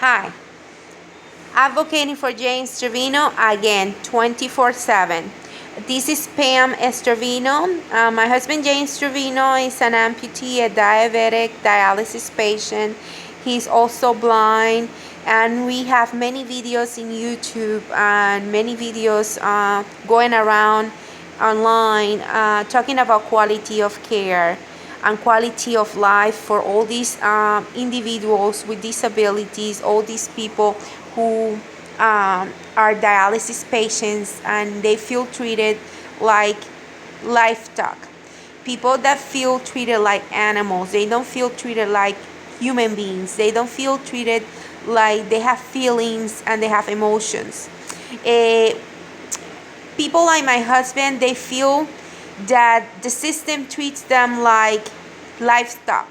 Hi, advocating for James Stravino again 24/7. This is Pam Stravino. My husband James Stravino is an amputee, a diabetic dialysis patient. He's also blind, and we have many videos in YouTube and many videos going around online talking about quality of care and quality of life for all these individuals with disabilities, all these people who are dialysis patients and they feel treated like livestock. People that feel treated like animals, they don't feel treated like human beings, they don't feel treated like they have feelings and they have emotions. Eh, People like my husband, they feel that the system treats them like livestock,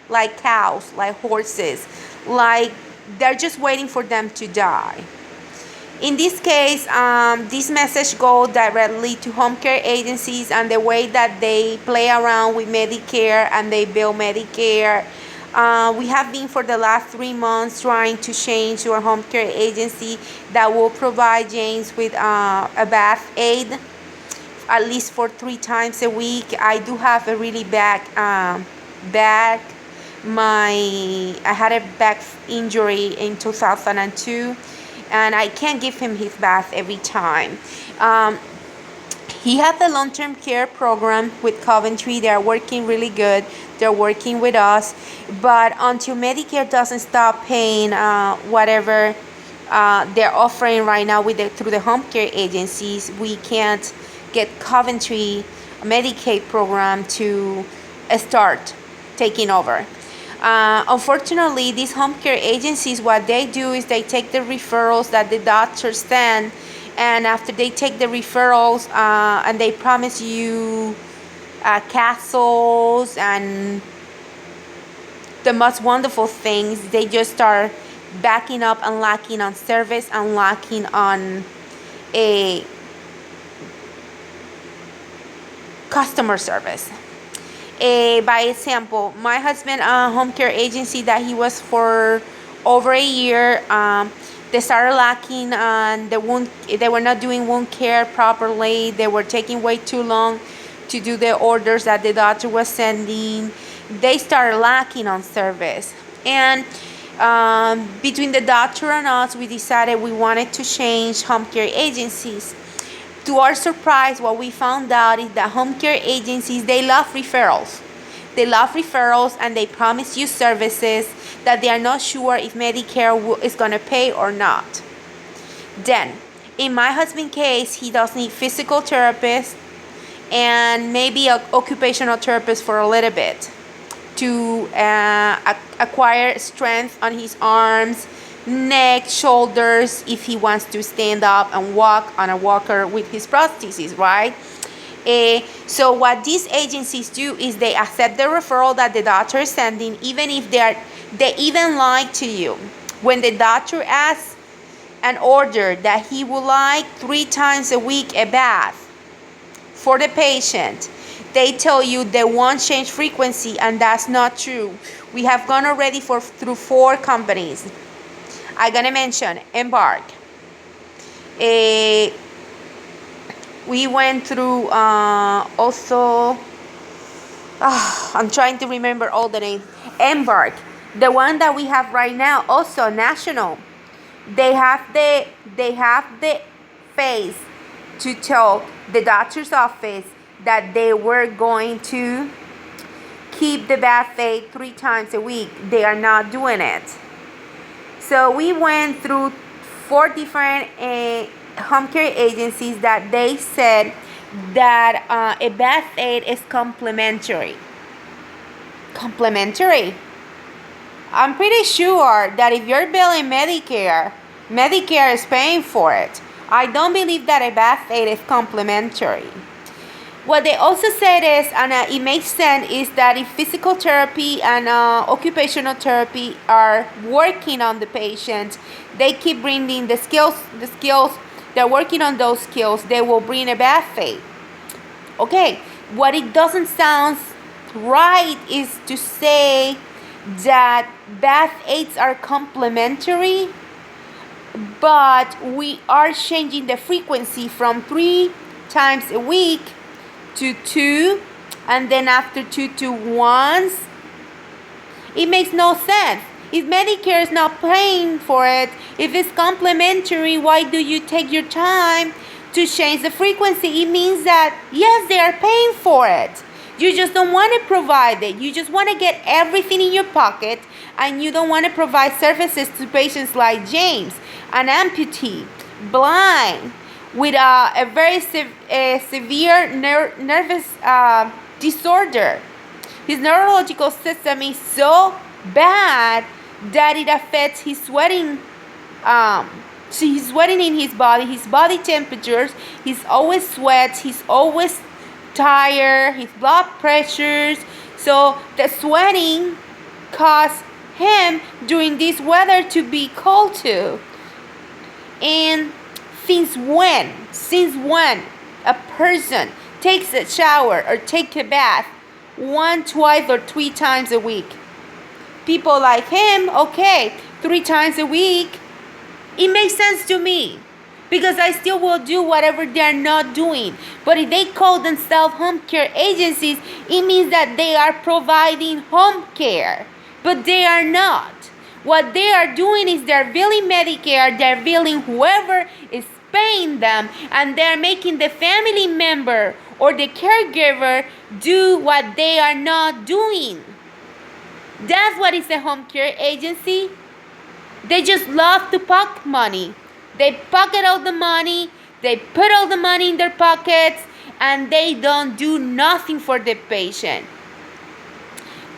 like cows, like horses, like they're just waiting for them to die. In this case, this message goes directly to home care agencies and the way that they play around with Medicare and they bill Medicare. We have been for the last 3 months trying to change to a home care agency that will provide James with a bath aid at least for 3 times a week. I do have a really bad back. I had a back injury in 2002, and I can't give him his bath every time. He has a long-term care program with Coventry. They're working really good. They're working with us, but until Medicare doesn't stop paying whatever they're offering right now through the home care agencies, we can't get Coventry Medicaid program to start taking over. Unfortunately, these home care agencies, what they do is they take the referrals that the doctors send, and after they take the referrals and they promise you castles and the most wonderful things, they just start backing up and lacking on service and lacking on a customer service. By example, my husband home care agency that he was for over a year, they started lacking on the wound. They were not doing wound care properly. They were taking way too long to do the orders that the doctor was sending. They started lacking on service, and between the doctor and us, we decided we wanted to change home care agencies. To our surprise, what we found out is that home care agencies, they love referrals. They love referrals, and they promise you services that they are not sure if Medicare is going to pay or not. Then, in my husband's case, he does need physical therapist and maybe an occupational therapist for a little bit to acquire strength on his arms, neck, shoulders, if he wants to stand up and walk on a walker with his prosthesis, right? So what these agencies do is they accept the referral that the doctor is sending, even if they even lie to you. When the doctor asks an order that he would like 3 times a week a bath for the patient, they tell you they won't change frequency, and that's not true. We have gone already through 4 companies. I'm gonna mention Embark. We went through also. I'm trying to remember all the names. Embark, the one that we have right now, also National. They have the face to tell the doctor's office that they were going to keep the bath aid 3 times a week. They are not doing it. So we went through 4 different home care agencies that they said that a bath aid is complimentary. Complimentary? I'm pretty sure that if you're billing Medicare, Medicare is paying for it. I don't believe that a bath aid is complimentary. What they also said is, and it makes sense, is that if physical therapy and occupational therapy are working on the patient, they keep bringing the skills, they're working on those skills, they will bring a bath aid. Okay, what it doesn't sound right is to say that bath aids are complementary, but we are changing the frequency from 3 times a week to 2, and then after 2 to once. It makes no sense. If Medicare is not paying for it, if it's complimentary, why do you take your time to change the frequency? It means that, yes, they are paying for it. You just don't want to provide it. You just want to get everything in your pocket, and you don't want to provide services to patients like James, an amputee, blind, with a very severe nervous disorder. His neurological system is so bad that it affects his sweating. He's sweating in his body temperatures. He's always sweats. He's always tired. His blood pressures. So the sweating causes him during this weather to be cold too. And since when a person takes a shower or takes a bath 1, 2, or 3 times a week? People like him, okay, 3 times a week, it makes sense to me, because I still will do whatever they're not doing. But if they call themselves home care agencies, it means that they are providing home care, but they are not. What they are doing is they're billing Medicare, they're billing whoever is paying them, and they're making the family member or the caregiver do what they are not doing. That's what is a home care agency. They just love to pocket money. They pocket all the money, they put all the money in their pockets, and they don't do nothing for the patient.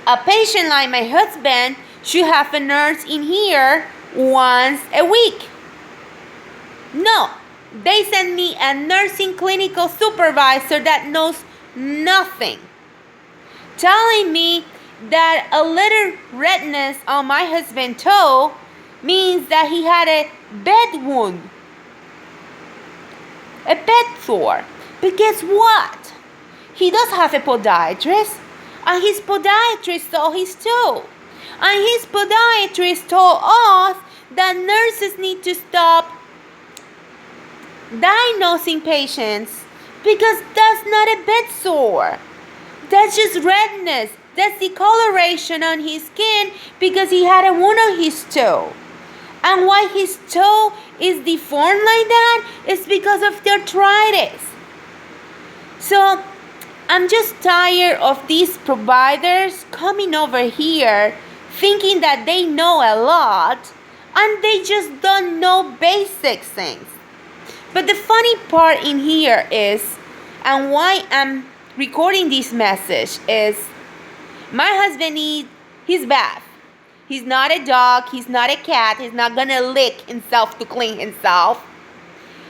A patient like my husband should have a nurse in here once a week. No, they send me a nursing clinical supervisor that knows nothing, telling me that a little redness on my husband's toe means that he had a bed wound, a bed sore. But guess what? He does have a podiatrist, and his podiatrist saw his toe. And his podiatrist told us that nurses need to stop diagnosing patients, because that's not a bed sore. That's just redness. That's discoloration on his skin because he had a wound on his toe. And why his toe is deformed like that is because of the arthritis. So I'm just tired of these providers coming over here thinking that they know a lot, and they just don't know basic things. But the funny part in here is, and why I'm recording this message, is my husband needs his bath. He's not a dog, he's not a cat, he's not gonna lick himself to clean himself.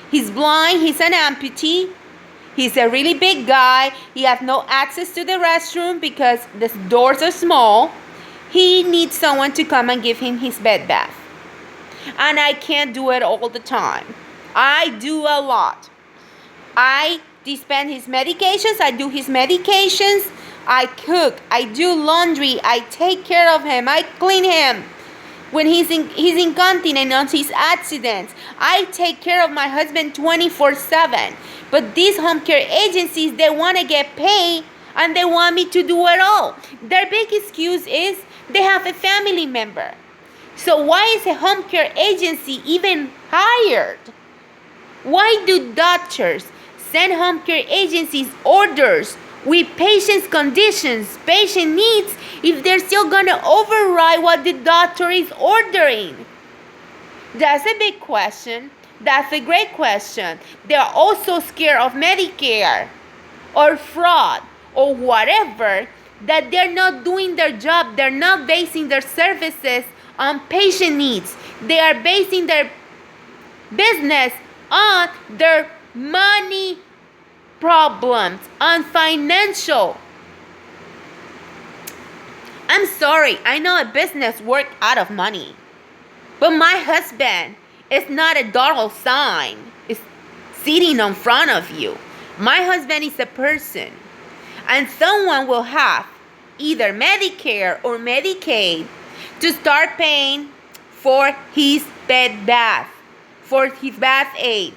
He's blind, he's an amputee. He's a really big guy. He has no access to the restroom because the doors are small. He needs someone to come and give him his bed bath. And I can't do it all the time. I do a lot. I dispense his medications, I do his medications, I cook, I do laundry, I take care of him, I clean him. When he's incontinent on his accidents, I take care of my husband 24/7. But these home care agencies, they want to get paid and they want me to do it all. Their big excuse is they have a family member. So why is a home care agency even hired? Why do doctors send home care agencies orders with patient's conditions, patient needs, if they're still going to override what the doctor is ordering? That's a big question. That's a great question. They're also scared of Medicare or fraud or whatever, that they're not doing their job. They're not basing their services on patient needs. They are basing their business on their money problems, on financial. I'm sorry, I know a business works out of money, but my husband is not a dollar sign. It's sitting in front of you. My husband is a person, and someone will have either Medicare or Medicaid to start paying for his bed bath, for his bath aid,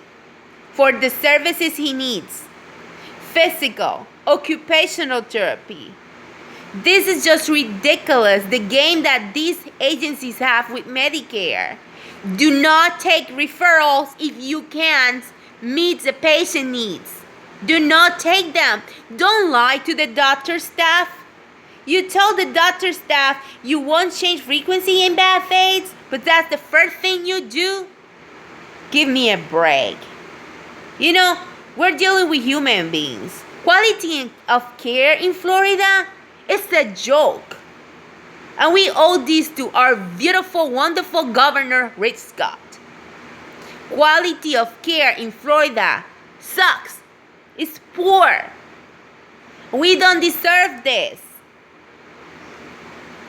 for the services he needs, physical, occupational therapy. This is just ridiculous, the game that these agencies have with Medicare. Do not take referrals if you can't meet the patient needs. Do not take them. Don't lie to the doctor staff. You tell the doctor staff you won't change frequency in bath aids, but that's the first thing you do? Give me a break. You know, we're dealing with human beings. Quality of care in Florida is a joke. And we owe this to our beautiful, wonderful Governor Rick Scott. Quality of care in Florida sucks. It's poor. We don't deserve this.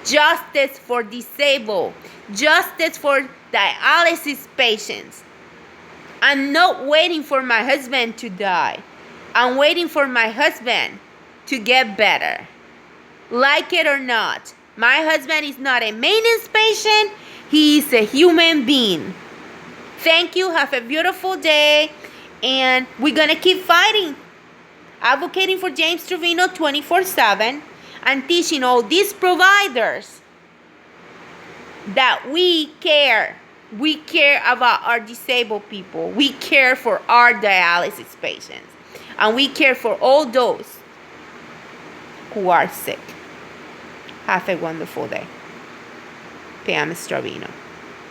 Justice for disabled. Justice for dialysis patients. I'm not waiting for my husband to die. I'm waiting for my husband to get better. Like it or not, my husband is not a maintenance patient. He is a human being. Thank you. Have a beautiful day. And we're going to keep fighting. Advocating for James Stravino 24/7. And teaching all these providers that we care. We care about our disabled people. We care for our dialysis patients. And we care for all those who are sick. Have a wonderful day. Pam Stravino.